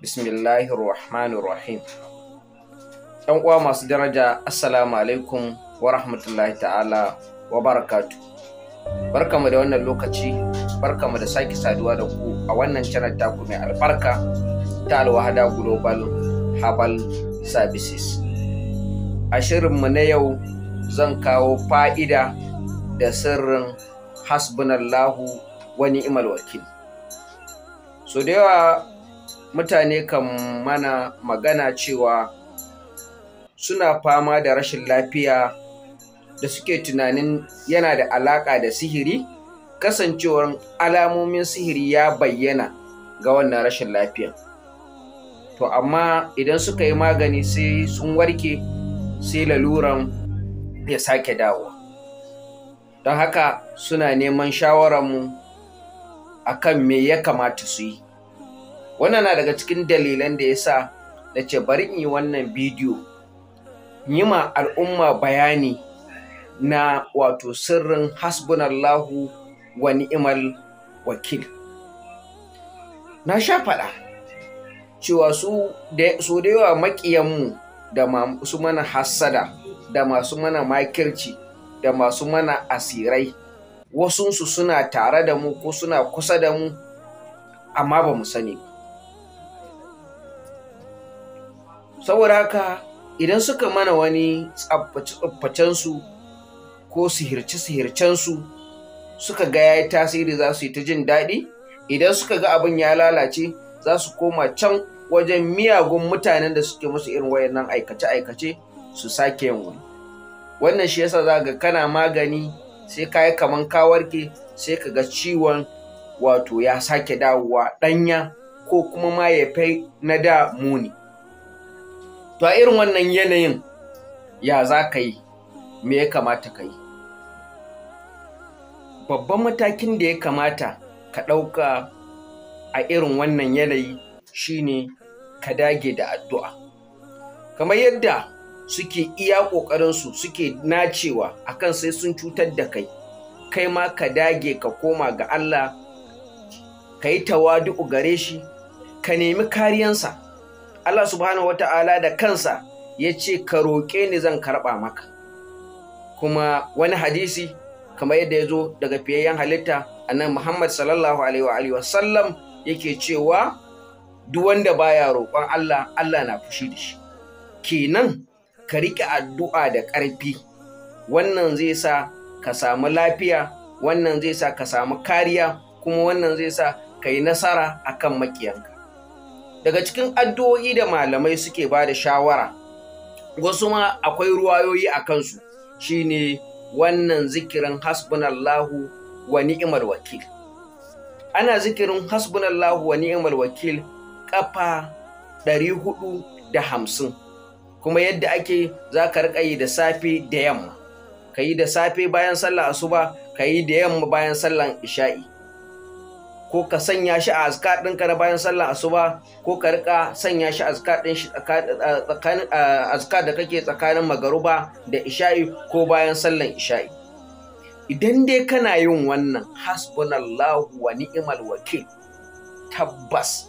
Bismillahirrahmanirrahim. ‘Yan uwa masu daraja, Assalamu alaikum wa rahmatullahi ta'ala wa barakatu. Barkamu da wannan lokaci, barkamu da sake saduwa da ku a wannan channel taku mai albarka ta Alwahada Global Herbal Services. A shirinmu na yau zan kawo fa'ida da sirrin hasbunallahu wa ni'mal wakil. So da yawa mutane kan mana magana cewa suna fama da rashin lafiya da suke tunanin yana da alaƙa da sihiri, kasancewar alamomin sihiri ya bayyana ga wannan rashin lafiyan. To amma idan suka yi magani sai sun warke, sai laluran ya sake dawowa. Don haka suna neman shawararmu akan me ya kamata su yi. Wannan na daga cikin dalilan da ya sa da ce bari in yi wannan bidiyo, yi ma al'umma bayani na wato sirrin hasbunallahu wa ni'mal wakil. Na sha faɗa cewa su da yawa maƙiyanmu da masu mana hassada, da masu mana makirci, da masu mana asirai, wasunsu suna tare da mu ko suna kusa da mu amma ba mu sani ba. Saboda haka idan suka mana wani tsafface-tsaffacensu ko sihirce-sihircensu suka ga ya yi tasiri, za su yi ta jin daɗi. Idan suka ga abin ya lalace, za su koma can wajen miyagun mutanen da suke musu irin wayannan aikace-aikace su sake yin wani. Wannan shi yasa za ga kana magani sai ka yi kaman ka warke, sai ka ga ciwon wato ya sake dawowa ɗanya ko kuma ma ya fi na da muni. To a irin wannan yanayin ya za ka yi, me ya kamata ka yi? Babban matakin da ya kamata ka ɗauka a irin wannan yanayi shine ka dage da addu'a. Kamar yadda suke iya ƙoƙarinsu suke nacewa akan sai sun cutar da kai, kai ma ka dage ka koma ga Allah, ka yi tawadu'u gare shi, ka nemi kariyansa. Allah subhanahu wa ta'ala da kansa ya ce ka roƙe ni zan karɓa maka. Kuma wani hadisi kamar yadda ya zo daga fiyayyen halitta annabi Muhammad sallallahu alaihi wa sallam yake cewa duk wanda baya roƙon Allah, Allah na fushi da shi. Kenan ka riƙe addu'a da ƙarfi, wannan zai sa ka samu lafiya, wannan zai sa ka samu kariya, kuma wannan zai sa ka yi nasara akan maƙiyanka. Daga cikin addu'o'i da malamai suke ba da shawara, wasu ma akwai ruwayoyi a kansu, shine wannan zikirin hasbunallahu wa ni'mal wakil. Ana zikirin hasbunallahu wa ni'mal wakil ƙafa 450, kuma yadda ake za ka riƙa yi da safe da yamma. Ka yi da safe bayan sallar asuba, ka yi da yamma bayan sallar isha'i. Ko ka sanya shi a azkar ɗinka na bayan sallar asuba, ko ka riƙa sanya shi a azkar da kake tsakanin magaruba da isha'i ko bayan sallar isha'i. Idan dai kana yin wannan hasbunallahu wa ni'mal wakil, tabbas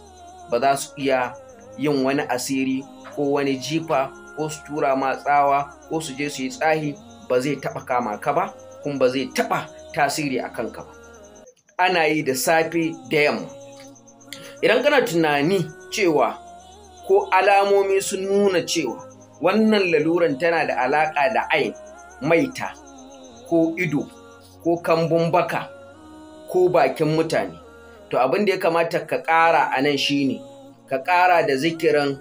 ba za su iya yin wani asiri ko wani jifa ko su tura ma tsawa ko su je su yi tsahi, ba zai taɓa kama ka ba, kuma ba zai taɓa tasiri a kanka ba. Ana yi da safe da yamma. Idan kana tunani cewa ko alamomi sun nuna cewa wannan laluran tana da alaƙa da ain, maita, ko ido, ko kambun baka, ko bakin mutane, to abin da ya kamata ka ƙara a nan shine ka ƙara da zikirin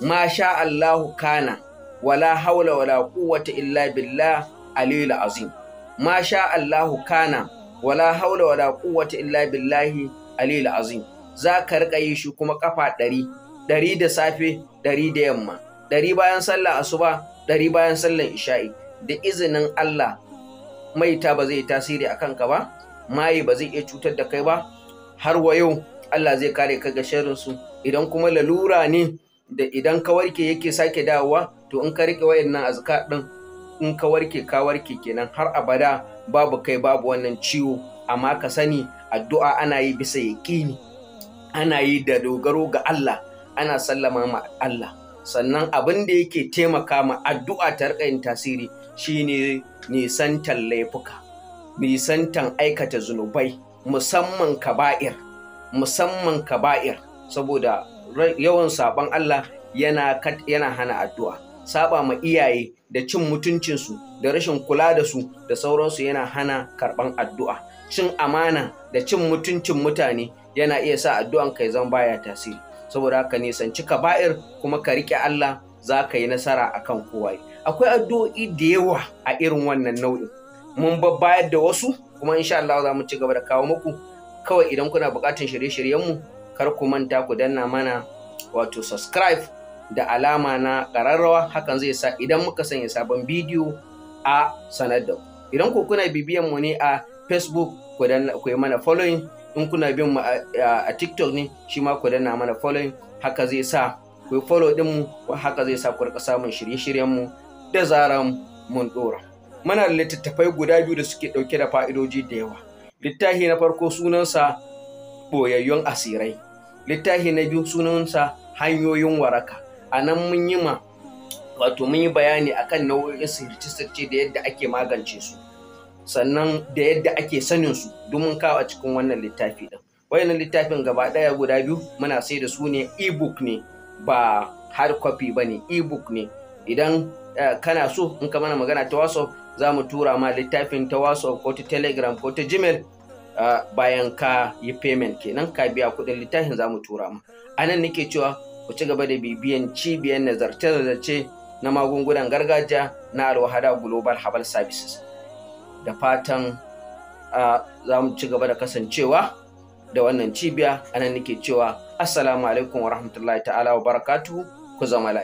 masha Allahu kana wala haula wala quwwata illa billah aliyul azim. Masha Allahu kana wala haula wala quwwata illa billahi aliyul azim. Za ka riƙa yi shi kuma ƙafa 100 da safe, 100 da yamma, 100 bayan sallar asuba, 100 bayan sallar isha'i. Da izinin Allah, maita ba zai tasiri a kanka ba, maye ba zai iya cutar da kai ba, har wa yau Allah zai kare ka ga sharrinsu. Idan kuma lalura ne da idan ka warke yake sake dawowa, to in ka riƙe wayannan azkar ɗin, in ka warke kenan har abada, babu kai babu wannan ciwo. Amma ka sani addu'a ana yi bisa yaƙini, ana yi da dogaro ga Allah, ana sallama ma Allah. Sannan abin da yake taimaka ma addu'a ta riƙa yin tasiri shine nisantan laifuka, nisantan aikata zunubai, musamman kaba'ir, saboda yawan saɓon Allah yana hana addu'a. Saba ma iyaye da cin mutuncinsu da rashin kula da su da sauransu yana hana karɓan addu'a. Cin amana da cin mutuncin mutane yana iya sa addu'an ka ya zama baya tasiri. Saboda haka nisanci kaba'ir kuma ka riƙe Allah, za ka yi nasara akan kowa. Akwai addu'o'i da yawa a irin wannan nau'in, mun bayar da wasu kuma insha Allah za mu ci gaba da kawo muku. Kawai idan kuna buƙatar shirye-shiryenmu, kar ku manta ku danna mana wato subscribe da alama na ƙararrawa. Hakan zai sa idan muka sanya sabon bidiyo a sanar da ku. Idan ku kuna bibiyan mu ne a Facebook, ku yi mana following. In kuna bin mu a TikTok ne, shi ma ku danna mana following. Haka zai sa ku yi follow din mu, haka zai sa ku rika samun shirye-shiryen mu da zaran mun dora. Muna da littattafai guda biyu da suke ɗauke da fa'idoji da yawa. Littafi na farko sunansa Ɓoyayyun Asirai. Littafi na biyu sunansa Hanyoyin Waraka. A nan mun yi bayani akan nau'o'in sihirce-sihirce da yadda ake magance su, sannan da yadda ake sanin su, domin kawo a cikin wannan littafi din. Wayannan littafin gaba ɗaya guda biyu muna sai da su ne, ebook ne, ba hard copy bane, ebook ne. Idan kana so, in ka mana magana ta WhatsApp, za mu tura ma littafin ta WhatsApp ko ta Telegram ko ta Gmail. Bayan ka yi payment kenan, ka biya kuɗin littafin, za mu tura ma. A nan nake cewa ku ci gaba da bibiyan cibiyar nazarce-nazarce na magungunan gargajiya na Al-Wahada Global Herbal Services. Da fatan za mu ci gaba da kasancewa da wannan cibiya. A nan nake cewa assalamu alaikum wa rahmatullahi ta'ala wa barakatuhu. Ku zama lafiya.